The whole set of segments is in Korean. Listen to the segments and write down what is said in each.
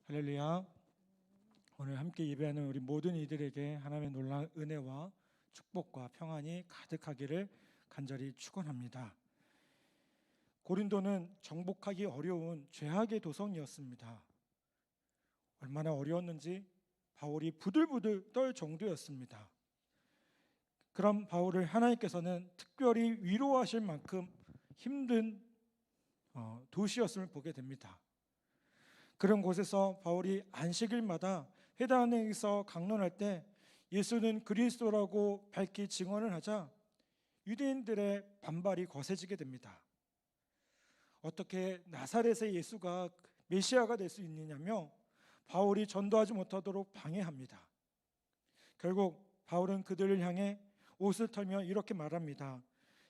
할렐루야. 오늘 함께 예배하는 우리 모든 이들에게 하나님의 놀라운 은혜와 축복과 평안이 가득하기를 간절히 축원합니다. 고린도는 정복하기 어려운 죄악의 도성이었습니다. 얼마나 어려웠는지 바울이 부들부들 떨 정도였습니다. 그럼 바울을 하나님께서는 특별히 위로하실 만큼 힘든 도시였음을 보게 됩니다. 그런 곳에서 바울이 안식일마다 회당에서 강론할 때 예수는 그리스도라고 밝히 증언을 하자 유대인들의 반발이 거세지게 됩니다. 어떻게 나사렛의 예수가 메시아가 될 수 있느냐며 바울이 전도하지 못하도록 방해합니다. 결국 바울은 그들을 향해 옷을 털며 이렇게 말합니다.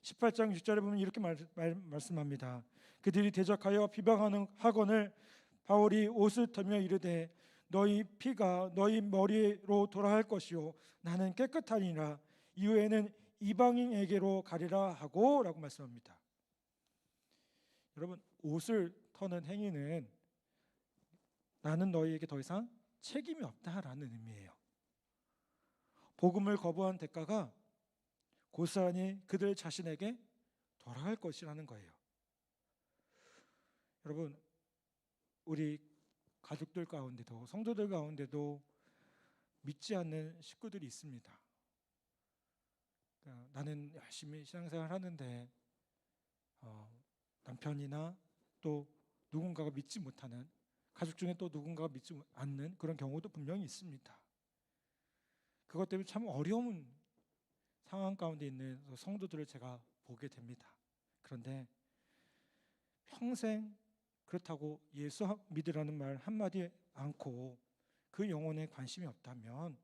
18장 6절에 보면 이렇게 말씀합니다. 그들이 대적하여 비방하는 학원을 바울이 옷을 털며 이르되 너희 피가 너희 머리로 돌아갈 것이요 나는 깨끗하니라 이후에는 이방인에게로 가리라 하고 라고 말씀합니다. 여러분, 옷을 터는 행위는 나는 너희에게 더 이상 책임이 없다라는 의미예요. 복음을 거부한 대가가 고스란히 그들 자신에게 돌아갈 것이라는 거예요. 여러분, 우리 가족들 가운데도 성도들 가운데도 믿지 않는 식구들이 있습니다. 그러니까 나는 열심히 신앙생활 하는데 남편이나 또 누군가가 믿지 못하는 가족 중에 또 누군가가 믿지 않는 그런 경우도 분명히 있습니다. 그것 때문에 참 어려운 상황 가운데 있는 성도들을 제가 보게 됩니다. 그런데 평생 그렇다고 예수 믿으라는 말 한마디 않고 그 영혼에 관심이 없다면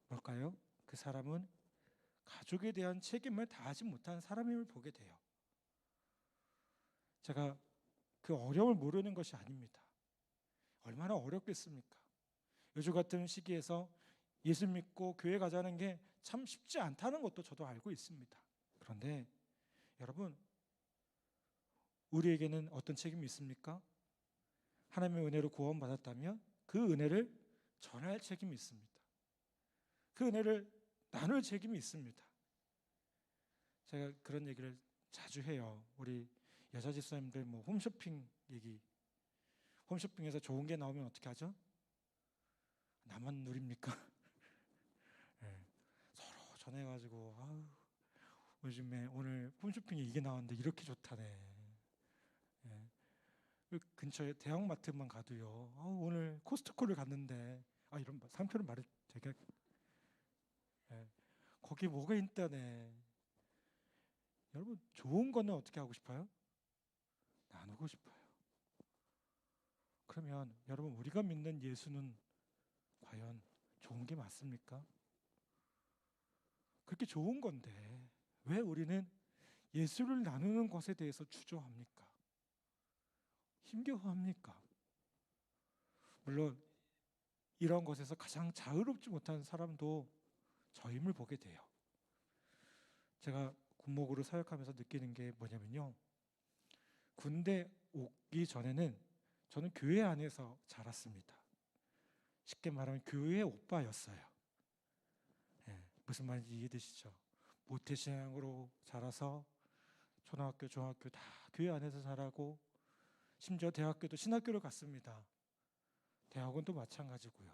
뭘까요? 그 사람은 가족에 대한 책임을 다하지 못한 사람임을 보게 돼요. 제가 그 어려움을 모르는 것이 아닙니다. 얼마나 어렵겠습니까? 요즘 같은 시기에서 예수 믿고 교회 가자는 게 참 쉽지 않다는 것도 저도 알고 있습니다. 그런데 여러분, 우리에게는 어떤 책임이 있습니까? 하나님의 은혜로 구원받았다면 그 은혜를 전할 책임이 있습니다. 그 은혜를 나눌 책임이 있습니다. 제가 그런 얘기를 자주 해요. 우리 여자 집사님들 홈쇼핑 얘기, 홈쇼핑에서 좋은 게 나오면 어떻게 하죠? 나만 누립니까? 네. 서로 전해가지고 요즘에 오늘 홈쇼핑에 이게 나왔는데 이렇게 좋다네. 네. 근처에 대형마트만 가도요. 오늘 코스트코를 갔는데 이런 상표를 말해도 되게 거기 뭐가 있다네. 여러분, 좋은 거는 어떻게 하고 싶어요? 나누고 싶어요. 그러면 여러분, 우리가 믿는 예수는 과연 좋은 게 맞습니까? 그렇게 좋은 건데 왜 우리는 예수를 나누는 것에 대해서 주저합니까? 힘겨워합니까? 물론 이런 것에서 가장 자유롭지 못한 사람도 저임을 보게 돼요. 제가 군목으로 사역하면서 느끼는 게 뭐냐면요, 군대 오기 전에는 저는 교회 안에서 자랐습니다. 쉽게 말하면 교회 오빠였어요. 무슨 말인지 이해되시죠? 모태신앙으로 자라서 초등학교, 중학교 다 교회 안에서 자라고 심지어 대학교도 신학교를 갔습니다. 대학원도 마찬가지고요.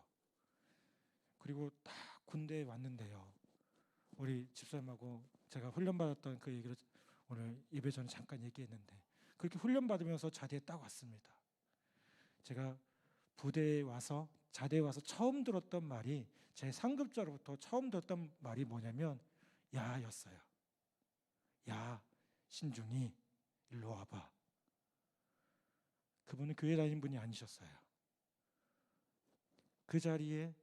그리고 딱 군대에 왔는데요, 우리 집사님하고 제가 훈련받았던 그 얘기를 오늘 예배 전에 잠깐 얘기했는데 그렇게 훈련받으면서 자대에 딱 왔습니다. 제가 부대에 와서 자대에 와서 처음 들었던 말이, 제 상급자로부터 처음 들었던 말이 뭐냐면 야였어요. 야, 신중이 일로 와봐. 그분은 교회 다니는 분이 아니셨어요. 그 자리에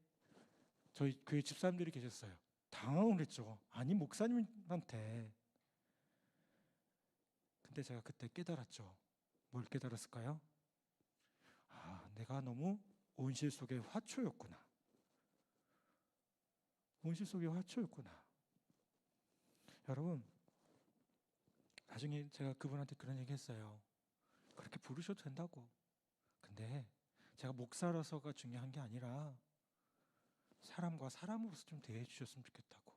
저희 교회 집사람들이 계셨어요. 당황을 했죠. 아니, 목사님한테. 근데 제가 그때 깨달았죠. 뭘 깨달았을까요? 내가 너무 온실 속의 화초였구나. 온실 속의 화초였구나. 여러분, 나중에 제가 그분한테 그런 얘기 했어요. 그렇게 부르셔도 된다고. 근데 제가 목사라서가 중요한 게 아니라 사람과 사람으로서 좀 대해 주셨으면 좋겠다고.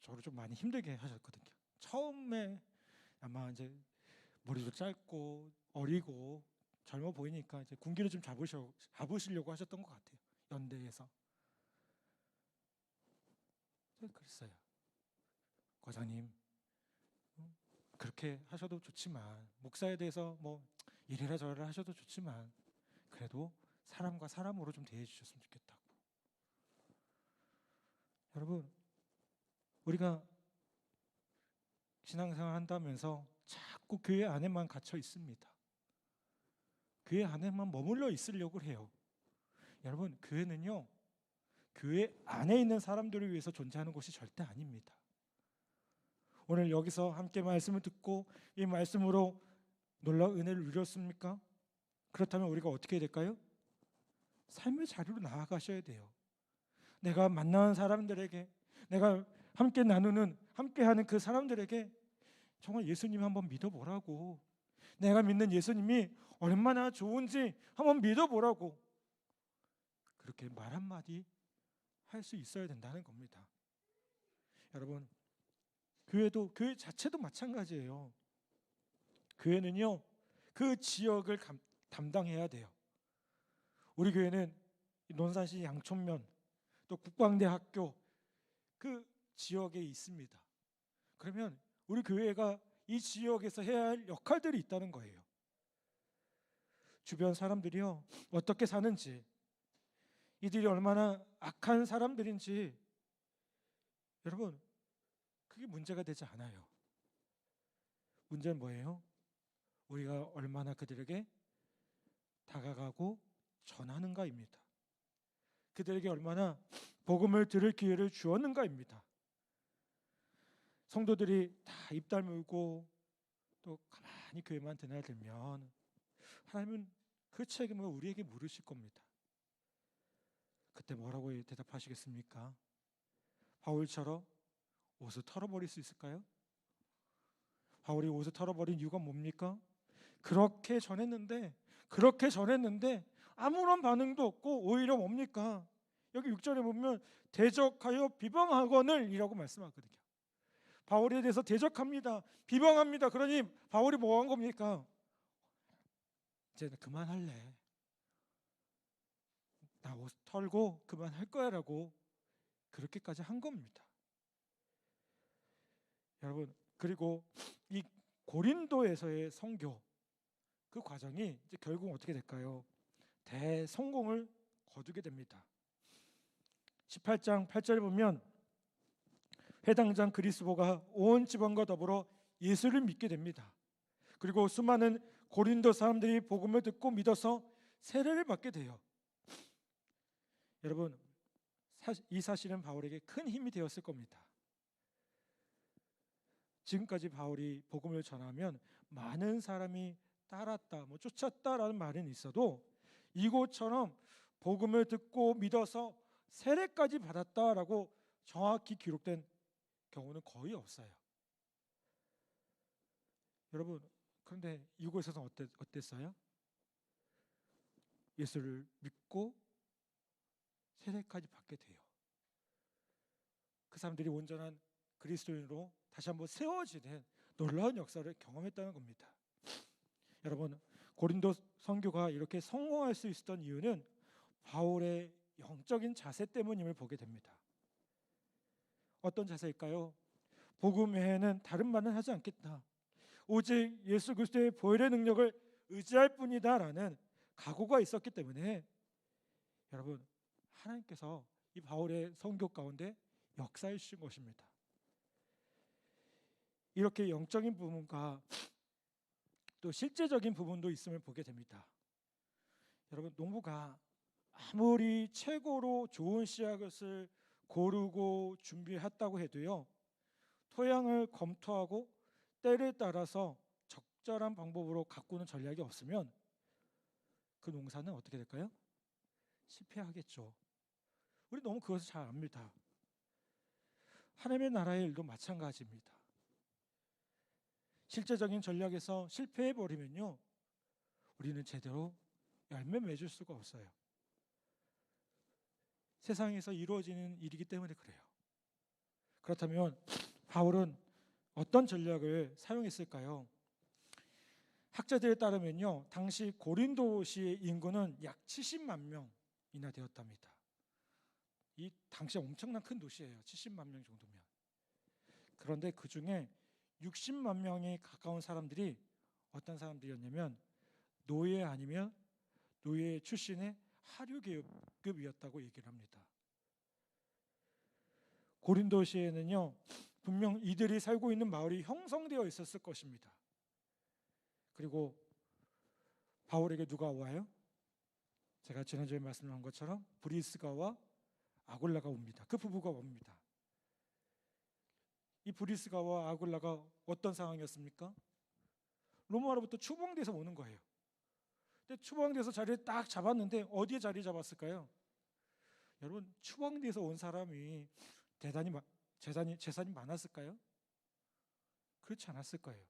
저를 좀 많이 힘들게 하셨거든요. 처음에 아마 이제 머리도 짧고 어리고 젊어 보이니까 이제 군기를 좀 잡으시려고 하셨던 것 같아요. 연대에서. 그랬어요. 과장님, 그렇게 하셔도 좋지만, 목사에 대해서 뭐 이래라 저래라 하셔도 좋지만, 그래도 사람과 사람으로 좀 대해 주셨으면 좋겠다고. 여러분, 우리가 신앙생활 한다면서 자꾸 교회 안에만 갇혀 있습니다. 교회 안에만 머물러 있으려고 해요. 여러분, 교회는요, 교회 안에 있는 사람들을 위해서 존재하는 곳이 절대 아닙니다. 오늘 여기서 함께 말씀을 듣고 이 말씀으로 놀라운 은혜를 누렸습니까? 그렇다면 우리가 어떻게 해야 될까요? 삶의 자리로 나아가셔야 돼요. 내가 만나는 사람들에게, 내가 함께 나누는, 함께하는 그 사람들에게 정말 예수님 한번 믿어보라고, 내가 믿는 예수님이 얼마나 좋은지 한번 믿어보라고, 그렇게 말 한마디 할 수 있어야 된다는 겁니다. 여러분, 교회도, 교회 자체도 마찬가지예요. 교회는요, 그 지역을 담당해야 돼요. 우리 교회는 논산시 양촌면, 또 국방대학교 그 지역에 있습니다. 그러면 우리 교회가 이 지역에서 해야 할 역할들이 있다는 거예요. 주변 사람들이요, 어떻게 사는지, 이들이 얼마나 악한 사람들인지, 여러분, 그게 문제가 되지 않아요. 문제는 뭐예요? 우리가 얼마나 그들에게 다가가고 전하는가입니다. 그들에게 얼마나 복음을 들을 기회를 주었는가입니다. 성도들이 다 입 다물고 또 가만히 교회만 드나들면 하나님은 그 책임을 우리에게 물으실 겁니다. 그때 뭐라고 대답하시겠습니까? 바울처럼 옷을 털어버릴 수 있을까요? 바울이 옷을 털어버린 이유가 뭡니까? 그렇게 전했는데 아무런 반응도 없고 오히려 뭡니까? 여기 6절에 보면 대적하여 비방하거늘 이라고 말씀하거든요. 바울에 대해서 대적합니다. 비방합니다. 그러니 바울이 뭐 한 겁니까? 이제 그만할래. 나 옷 털고 그만할 거야 라고 그렇게까지 한 겁니다. 여러분, 그리고 이 고린도에서의 선교 그 과정이 이제 결국 어떻게 될까요? 대성공을 거두게 됩니다. 18장 8절에 보면 회당장 그리스보가 온 지방과 더불어 예수를 믿게 됩니다. 그리고 수많은 고린도 사람들이 복음을 듣고 믿어서 세례를 받게 돼요. 여러분, 이 사실은 바울에게 큰 힘이 되었을 겁니다. 지금까지 바울이 복음을 전하면 많은 사람이 따랐다, 쫓았다라는 말은 있어도 이곳처럼 복음을 듣고 믿어서 세례까지 받았다라고 정확히 기록된 경우는 거의 없어요. 여러분, 그런데 이곳에서는 어땠어요? 예수를 믿고 세례까지 받게 돼요. 그 사람들이 온전한 그리스도인으로 다시 한번 세워지는 놀라운 역사를 경험했다는 겁니다. 여러분, 고린도 선교가 이렇게 성공할 수 있었던 이유는 바울의 영적인 자세 때문임을 보게 됩니다. 어떤 자세일까요? 복음 외에는 다른 말은 하지 않겠다. 오직 예수 그리스도의 보혈의 능력을 의지할 뿐이다라는 각오가 있었기 때문에 여러분, 하나님께서 이 바울의 선교 가운데 역사해 주신 것입니다. 이렇게 영적인 부분과 또 실제적인 부분도 있음을 보게 됩니다. 여러분, 농부가 아무리 최고로 좋은 씨앗을 고르고 준비했다고 해도요, 토양을 검토하고 때를 따라서 적절한 방법으로 가꾸는 전략이 없으면 그 농사는 어떻게 될까요? 실패하겠죠. 우리 너무 그것을 잘 압니다. 하나님의 나라의 일도 마찬가지입니다. 실제적인 전략에서 실패해버리면요, 우리는 제대로 열매 맺을 수가 없어요. 세상에서 이루어지는 일이기 때문에 그래요. 그렇다면 바울은 어떤 전략을 사용했을까요? 학자들에 따르면요, 당시 고린도시의 인구는 약 70만 명이나 되었답니다. 이 당시 엄청난 큰 도시예요. 70만 명 정도면. 그런데 그 중에 60만 명에 가까운 사람들이 어떤 사람들이었냐면 노예 아니면 노예 출신의 하류계급이었다고 얘기를 합니다. 고린도시에는요, 분명 이들이 살고 있는 마을이 형성되어 있었을 것입니다. 그리고 바울에게 누가 와요? 제가 지난주에 말씀한 것처럼 브리스가와 아굴라가 옵니다. 그 부부가 옵니다. 이 브리스가와 아굴라가 어떤 상황이었습니까? 로마로부터 추방돼서 오는 거예요. 근데 추방돼서 자리를 딱 잡았는데 어디에 자리 잡았을까요? 여러분, 추방돼서 온 사람이 재산이 많았을까요? 그렇지 않았을 거예요.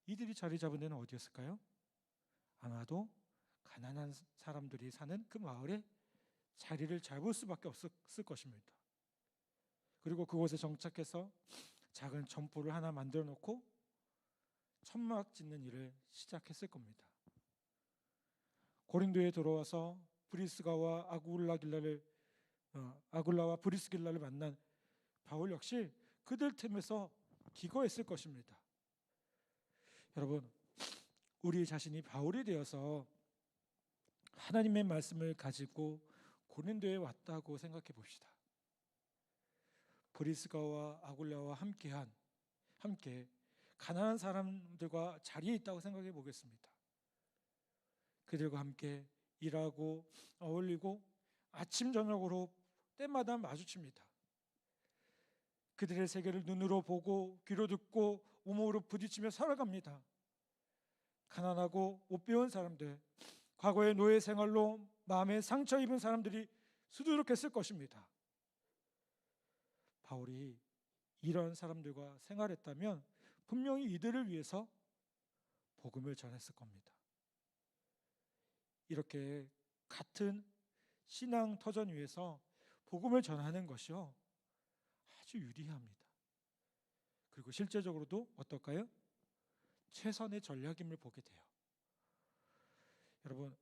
이들이 자리 잡은 데는 어디였을까요? 아마도 가난한 사람들이 사는 그 마을에 자리를 잡을 수밖에 없었을 것입니다. 그리고 그곳에 정착해서 작은 점포를 하나 만들어 놓고 천막 짓는 일을 시작했을 겁니다. 고린도에 들어와서 브리스가와 아굴라와 브리스길라를 만난 바울 역시 그들 틈에서 기거했을 것입니다. 여러분, 우리 자신이 바울이 되어서 하나님의 말씀을 가지고 고린도에 왔다고 생각해 봅시다. 브리스가와 아굴라와 함께 가난한 사람들과 자리에 있다고 생각해 보겠습니다. 그들과 함께 일하고 어울리고 아침 저녁으로 때마다 마주칩니다. 그들의 세계를 눈으로 보고 귀로 듣고 몸으로 부딪히며 살아갑니다. 가난하고 못 배운 사람들, 과거의 노예 생활로 마음에 상처 입은 사람들이 수두룩했을 것입니다. 바울이 이런 사람들과 생활했다면 분명히 이들을 위해서 복음을 전했을 겁니다. 이렇게 같은 신앙 터전 위에서 복음을 전하는 것이요, 아주 유리합니다. 그리고 실제적으로도 어떨까요? 최선의 전략임을 보게 돼요. 여러분,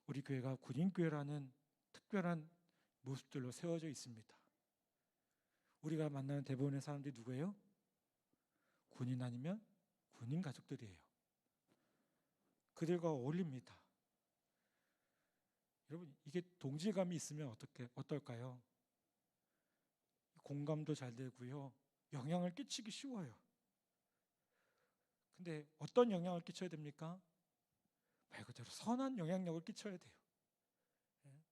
우리 교회가 군인교회라는 특별한 모습들로 세워져 있습니다. 우리가 만나는 대부분의 사람들이 누구예요? 군인 아니면 군인 가족들이에요. 그들과 어울립니다. 여러분, 이게 동질감이 있으면 어떨까요? 공감도 잘 되고요, 영향을 끼치기 쉬워요. 근데 어떤 영향을 끼쳐야 됩니까? 말 그대로 선한 영향력을 끼쳐야 돼요. 예?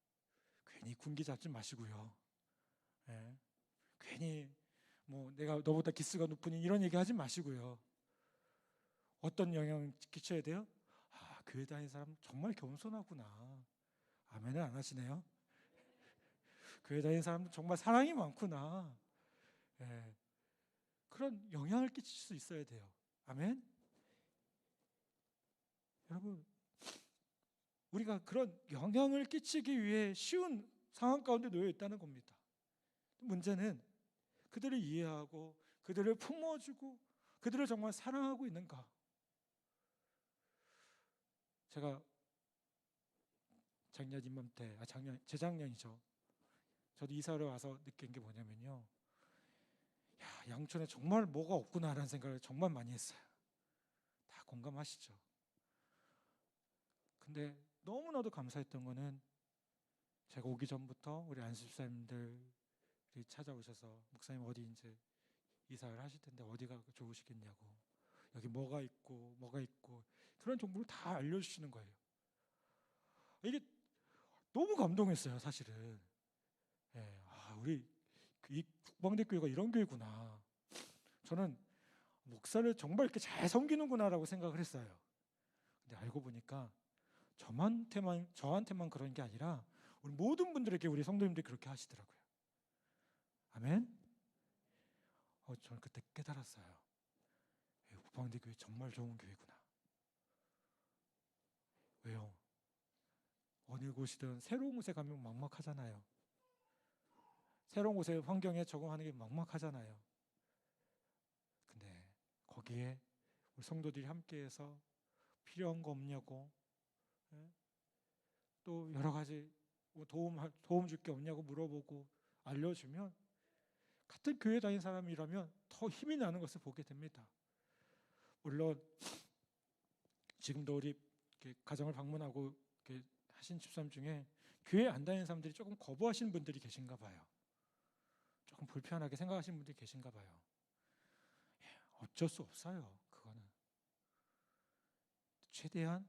괜히 군기 잡지 마시고요. 예? 괜히 뭐 내가 너보다 기스가 높으니 이런 얘기 하지 마시고요. 어떤 영향을 끼쳐야 돼요? 아, 교회 다니는 사람 정말 겸손하구나. 아멘을 안 하시네요. 교회 다니는 사람 정말 사랑이 많구나. 예. 그런 영향을 끼칠 수 있어야 돼요. 아멘. 여러분, 우리가 그런 영향을 끼치기 위해 쉬운 상황 가운데 놓여 있다는 겁니다. 문제는 그들을 이해하고 그들을 품어주고 그들을 정말 사랑하고 있는가. 제가 작년 이맘때, 재작년이죠. 저도 이사를 와서 느낀 게 뭐냐면요, 야, 양촌에 정말 뭐가 없구나라는 생각을 정말 많이 했어요. 다 공감하시죠? 근데 너무나도 감사했던 거는 제가 오기 전부터 우리 안수집사님들이 찾아오셔서 목사님 어디 이제 이사를 하실 텐데 어디가 좋으시겠냐고, 여기 뭐가 있고 그런 정보를 다 알려주시는 거예요. 이게 너무 감동했어요, 사실은. 예, 우리 이 국방대 교회가 이런 교회구나. 저는 목사를 정말 이렇게 잘 섬기는구나라고 생각을 했어요. 근데 알고 보니까 저한테만 그런 게 아니라 우리 모든 분들에게 우리 성도님들이 그렇게 하시더라고요. 아멘. 저는 그때 깨달았어요. 국방대 교회 정말 좋은 교회구나. 왜요? 어느 곳이든 새로운 곳에 가면 막막하잖아요. 새로운 곳에 환경에 적응하는 게 막막하잖아요. 근데 거기에 우리 성도들이 함께해서 필요한 거 없냐고, 예? 또 여러 가지 도움 줄 게 없냐고 물어보고 알려주면 같은 교회 다닌 사람이라면 더 힘이 나는 것을 보게 됩니다. 물론 지금도 우리 가정을 방문하고 하신 집사님 중에 교회 안 다니는 사람들이 조금 거부하시는 분들이 계신가 봐요. 조금 불편하게 생각하시는 분들이 계신가 봐요. 어쩔 수 없어요. 그거는 최대한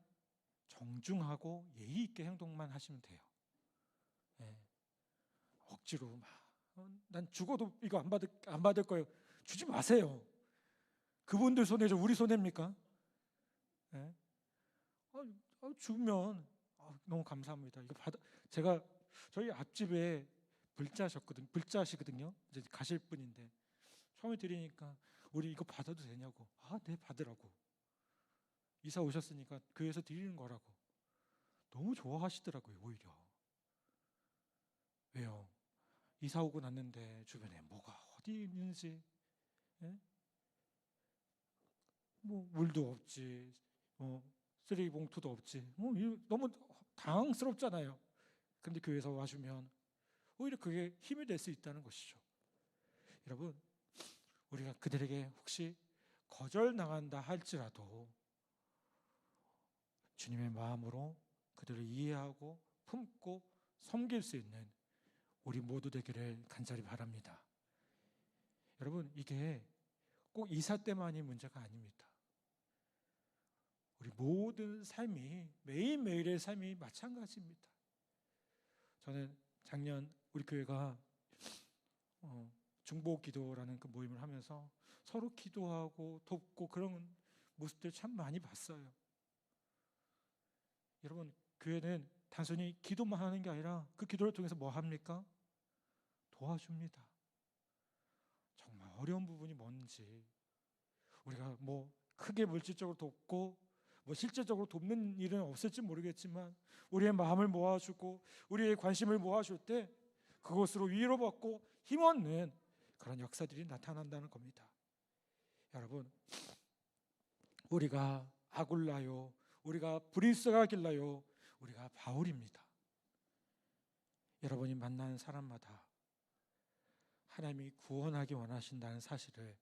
정중하고 예의 있게 행동만 하시면 돼요. 예. 억지로 난 죽어도 이거 안 받을 거예요. 주지 마세요. 그분들 손해죠. 우리 손해입니까? 예. 주면 너무 감사합니다. 이거 제가 저희 앞집에 불자시거든요. 이제 가실 분인데 처음에 드리니까 우리 이거 받아도 되냐고. 네, 받으라고. 이사 오셨으니까 교회에서 드리는 거라고. 너무 좋아하시더라고요. 오히려. 왜요? 이사 오고 났는데 주변에 뭐가 어디 있는지, 예? 뭐 물도 없지, 쓰레기 봉투도 없지, 너무 당황스럽잖아요. 근데 교회에서 와주면 오히려 그게 힘이 될 수 있다는 것이죠. 여러분, 우리가 그들에게 혹시 거절당한다 할지라도 주님의 마음으로 그들을 이해하고 품고 섬길 수 있는 우리 모두 되기를 간절히 바랍니다. 여러분, 이게 꼭 이사 때만이 문제가 아닙니다. 우리 모든 삶이, 매일매일의 삶이 마찬가지입니다. 저는 작년 우리 교회가 중보 기도라는 그 모임을 하면서 서로 기도하고 돕고 그런 모습들 참 많이 봤어요. 여러분, 교회는 단순히 기도만 하는 게 아니라 그 기도를 통해서 뭐 합니까? 도와줍니다. 정말 어려운 부분이 뭔지 우리가 뭐 크게 물질적으로 돕고 뭐 실제적으로 돕는 일은 없을지 모르겠지만 우리의 마음을 모아주고 우리의 관심을 모아줄 때 그것으로 위로받고 힘없는 그런 역사들이 나타난다는 겁니다. 여러분, 우리가 아굴라요, 우리가 브리스가 길라요, 우리가 바울입니다. 여러분이 만나는 사람마다 하나님이 구원하기 원하신다는 사실을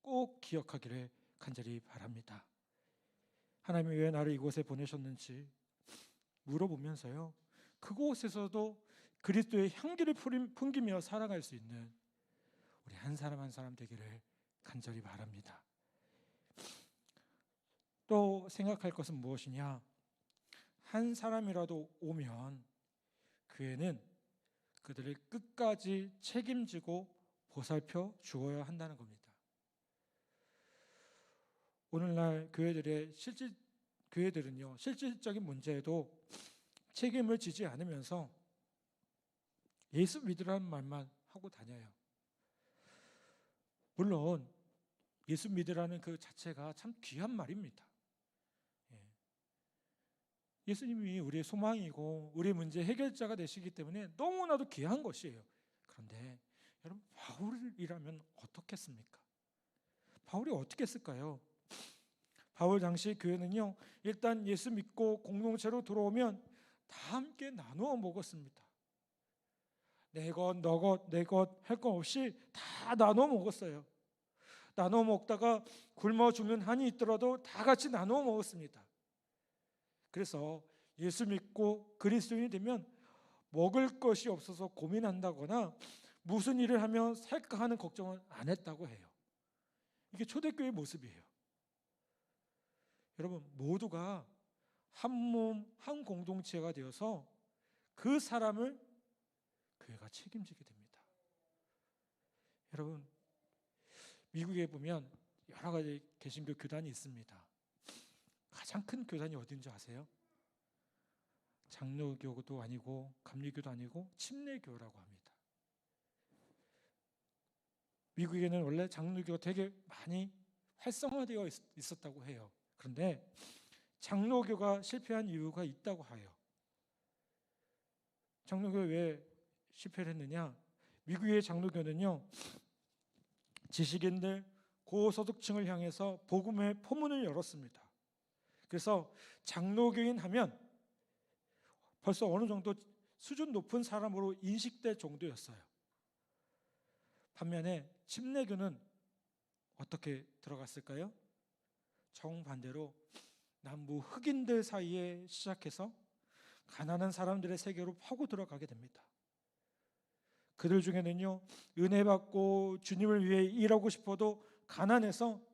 꼭 기억하기를 간절히 바랍니다. 하나님이 왜 나를 이곳에 보내셨는지 물어보면서요, 그곳에서도 그리스도의 향기를 풍기며 살아갈 수 있는 우리 한 사람 한 사람 되기를 간절히 바랍니다. 또 생각할 것은 무엇이냐? 한 사람이라도 오면 교회는 그들을 끝까지 책임지고 보살펴 주어야 한다는 겁니다. 오늘날 교회들은요, 실질적인 문제에도 책임을 지지 않으면서 예수 믿으라는 말만 하고 다녀요. 물론 예수 믿으라는 그 자체가 참 귀한 말입니다. 예수님이 우리의 소망이고 우리의 문제 해결자가 되시기 때문에 너무나도 귀한 것이에요. 그런데 여러분, 바울이라면 어떻겠습니까? 바울이 어떻게 했을까요? 바울 당시 교회는요, 일단 예수 믿고 공동체로 들어오면 다 함께 나누어 먹었습니다. 내 것, 너 것, 내 것 할 것 없이 다 나누어 먹었어요. 나누어 먹다가 굶어 죽는 한이 있더라도 다 같이 나누어 먹었습니다. 그래서 예수 믿고 그리스도인이 되면 먹을 것이 없어서 고민한다거나 무슨 일을 하면 살까 하는 걱정은 안 했다고 해요. 이게 초대교회의 모습이에요. 여러분, 모두가 한 몸, 한 공동체가 되어서 그 사람을 교회가 책임지게 됩니다. 여러분, 미국에 보면 여러 가지 개신교 교단이 있습니다. 가장 큰 교단이 어딘지 아세요? 장로교도 아니고 감리교도 아니고 침례교라고 합니다. 미국에는 원래 장로교가 되게 많이 활성화되어 있었다고 해요. 그런데 장로교가 실패한 이유가 있다고 해요. 장로교 왜 실패를 했느냐? 미국의 장로교는요, 지식인들, 고소득층을 향해서 복음의 포문을 열었습니다. 그래서 장로교인 하면 벌써 어느 정도 수준 높은 사람으로 인식될 정도였어요. 반면에 침례교는 어떻게 들어갔을까요? 정반대로 남부 흑인들 사이에 시작해서 가난한 사람들의 세계로 파고 들어가게 됩니다. 그들 중에는요, 은혜 받고 주님을 위해 일하고 싶어도 가난해서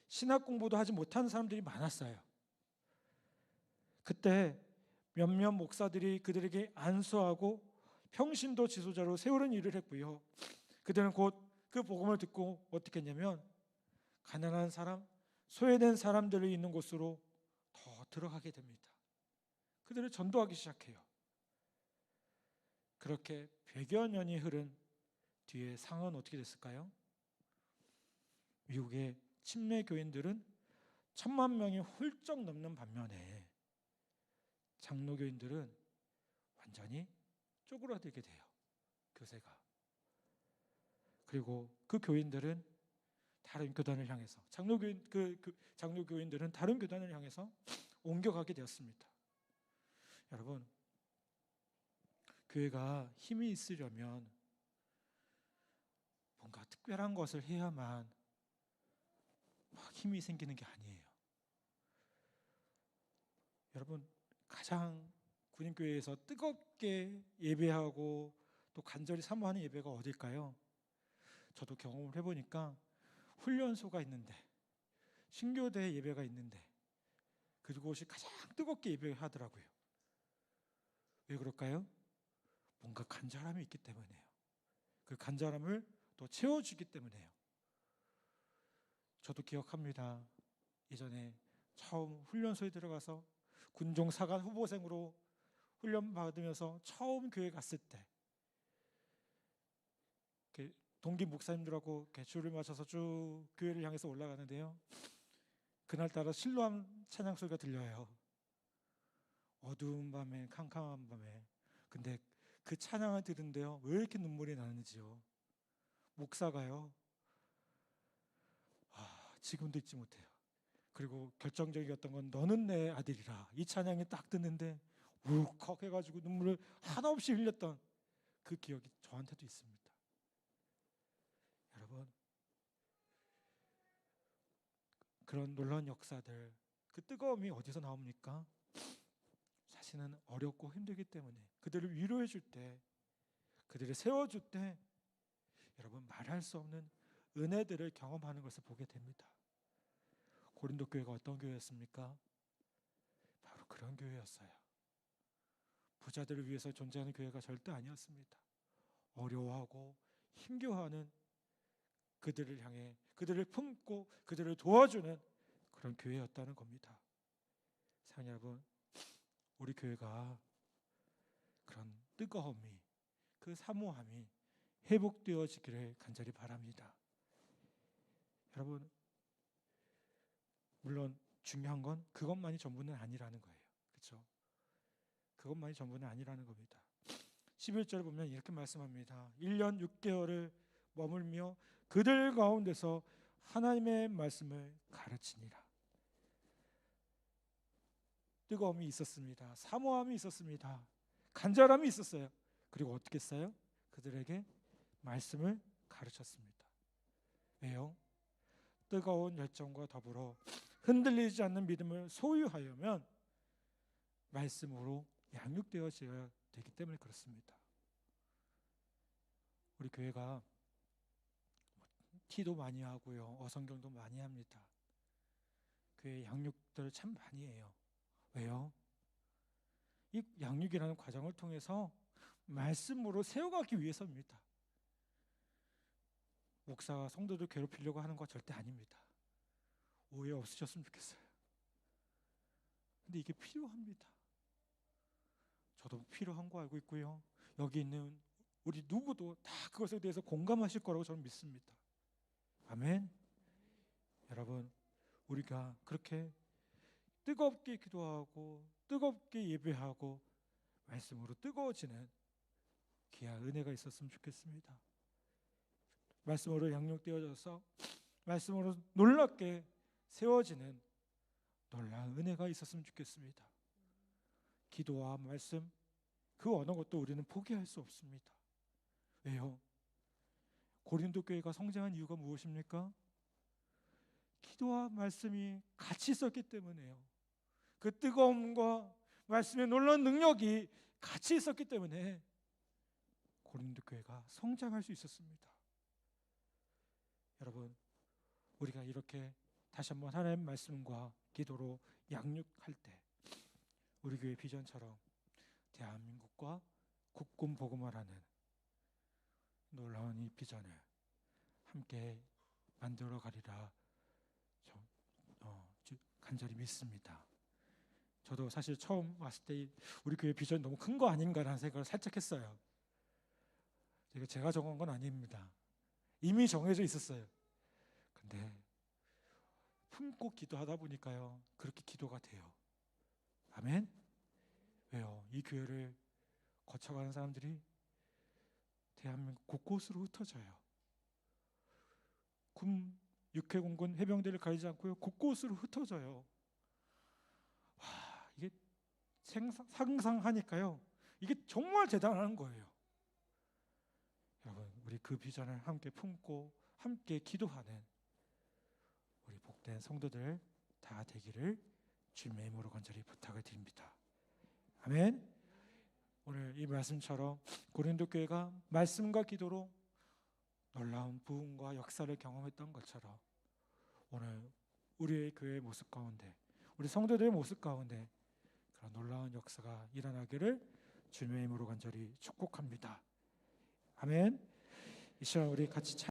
신학 공부도 하지 못하는 사람들이 많았어요. 그때 몇몇 목사들이 그들에게 안수하고 평신도 지도자로 세우는 일을 했고요. 그들은 곧 그 복음을 듣고 어떻게 했냐면 가난한 사람, 소외된 사람들이 있는 곳으로 더 들어가게 됩니다. 그들을 전도하기 시작해요. 그렇게 100여 년이 흐른 뒤에 상황은 어떻게 됐을까요? 미국의 침례 교인들은 1000만 명이 훌쩍 넘는 반면에 장로교인들은 완전히 쪼그라들게 돼요. 교세가. 그리고 그 교인들은 다른 교단을 향해서 장로교인들은 다른 교단을 향해서 옮겨가게 되었습니다. 여러분, 교회가 힘이 있으려면 뭔가 특별한 것을 해야만 막 힘이 생기는 게 아니에요. 여러분, 가장 군인교회에서 뜨겁게 예배하고 또 간절히 사모하는 예배가 어딜까요? 저도 경험을 해보니까 훈련소가 있는데, 신교대 예배가 있는데 그곳이 가장 뜨겁게 예배하더라고요. 왜 그럴까요? 뭔가 간절함이 있기 때문이에요. 그 간절함을 또 채워주기 때문이에요. 저도 기억합니다. 예전에 처음 훈련소에 들어가서 군종 사관 후보생으로 훈련 받으면서 처음 교회 갔을 때 동기 목사님들하고 줄을 맞춰서 쭉 교회를 향해서 올라가는데요. 그날따라 실로암 찬양 소리가 들려요. 어두운 밤에, 캄캄한 밤에. 근데 그 찬양을 들은데요, 왜 이렇게 눈물이 나는지요. 목사가요, 지금도 잊지 못해요. 그리고 결정적이었던 건 너는 내 아들이라, 이 찬양이 딱 듣는데 울컥 해가지고 눈물을 하나 없이 흘렸던 그 기억이 저한테도 있습니다. 여러분, 그런 놀라운 역사들, 그 뜨거움이 어디서 나옵니까? 사실은 어렵고 힘들기 때문에 그들을 위로해 줄 때, 그들을 세워줄 때 여러분, 말할 수 없는 은혜들을 경험하는 것을 보게 됩니다. 고린도 교회가 어떤 교회였습니까? 바로 그런 교회였어요. 부자들을 위해서 존재하는 교회가 절대 아니었습니다. 어려워하고 힘겨워하는 그들을 향해 그들을 품고 그들을 도와주는 그런 교회였다는 겁니다. 사랑하는 여러분, 우리 교회가 그런 뜨거움이, 그 사모함이 회복되어지기를 간절히 바랍니다. 여러분, 물론 중요한 건 그것만이 전부는 아니라는 거예요. 그렇죠? 그것만이 전부는 아니라는 겁니다. 11절을 보면 이렇게 말씀합니다. 1년 6개월을 머물며 그들 가운데서 하나님의 말씀을 가르치니라. 뜨거움이 있었습니다. 사모함이 있었습니다. 간절함이 있었어요. 그리고 어떻게 했어요? 그들에게 말씀을 가르쳤습니다. 왜요? 뜨거운 열정과 더불어 흔들리지 않는 믿음을 소유하려면 말씀으로 양육되어져야 되기 때문에 그렇습니다. 우리 교회가 티도 많이 하고요, 어성경도 많이 합니다. 교회 양육들을 참 많이 해요. 왜요? 이 양육이라는 과정을 통해서 말씀으로 세워가기 위해서입니다. 목사가 성도들 괴롭히려고 하는 거 절대 아닙니다. 오해 없으셨으면 좋겠어요. 근데 이게 필요합니다. 저도 필요한 거 알고 있고요, 여기 있는 우리 누구도 다 그것에 대해서 공감하실 거라고 저는 믿습니다. 아멘. 여러분, 우리가 그렇게 뜨겁게 기도하고 뜨겁게 예배하고 말씀으로 뜨거워지는 귀한 은혜가 있었으면 좋겠습니다. 말씀으로 양육되어져서 말씀으로 놀랍게 세워지는 놀라운 은혜가 있었으면 좋겠습니다. 기도와 말씀, 그 어느 것도 우리는 포기할 수 없습니다. 왜요? 고린도 교회가 성장한 이유가 무엇입니까? 기도와 말씀이 같이 있었기 때문에요. 그 뜨거움과 말씀의 놀라운 능력이 같이 있었기 때문에 고린도 교회가 성장할 수 있었습니다. 여러분, 우리가 이렇게 다시 한번 하나님의 말씀과 기도로 양육할 때 우리 교회 비전처럼 대한민국과 국군 복음화라는 놀라운 이 비전을 함께 만들어 가리라 간절히 믿습니다. 저도 사실 처음 왔을 때 우리 교회 비전이 너무 큰 거 아닌가라는 생각을 살짝 했어요. 제가 정한 건 아닙니다. 이미 정해져 있었어요. 근데 품고 기도하다 보니까요, 그렇게 기도가 돼요. 아멘? 왜요? 이 교회를 거쳐가는 사람들이 대한민국 곳곳으로 흩어져요. 육해공군 해병대를 가리지 않고요, 곳곳으로 흩어져요. 와, 이게 상상하니까요, 이게 정말 대단한 거예요. 여러분, 우리 그 비전을 함께 품고 함께 기도하는 우리 복된 성도들 다 되기를 주님의 이름으로 간절히 부탁을 드립니다. 아멘. 오늘 이 말씀처럼 고린도 교회가 말씀과 기도로 놀라운 부흥과 역사를 경험했던 것처럼 오늘 우리의 교회의 모습 가운데, 우리 성도들의 모습 가운데 그런 놀라운 역사가 일어나기를 주님의 이름으로 간절히 축복합니다. 아멘. 이 시간 우리 같이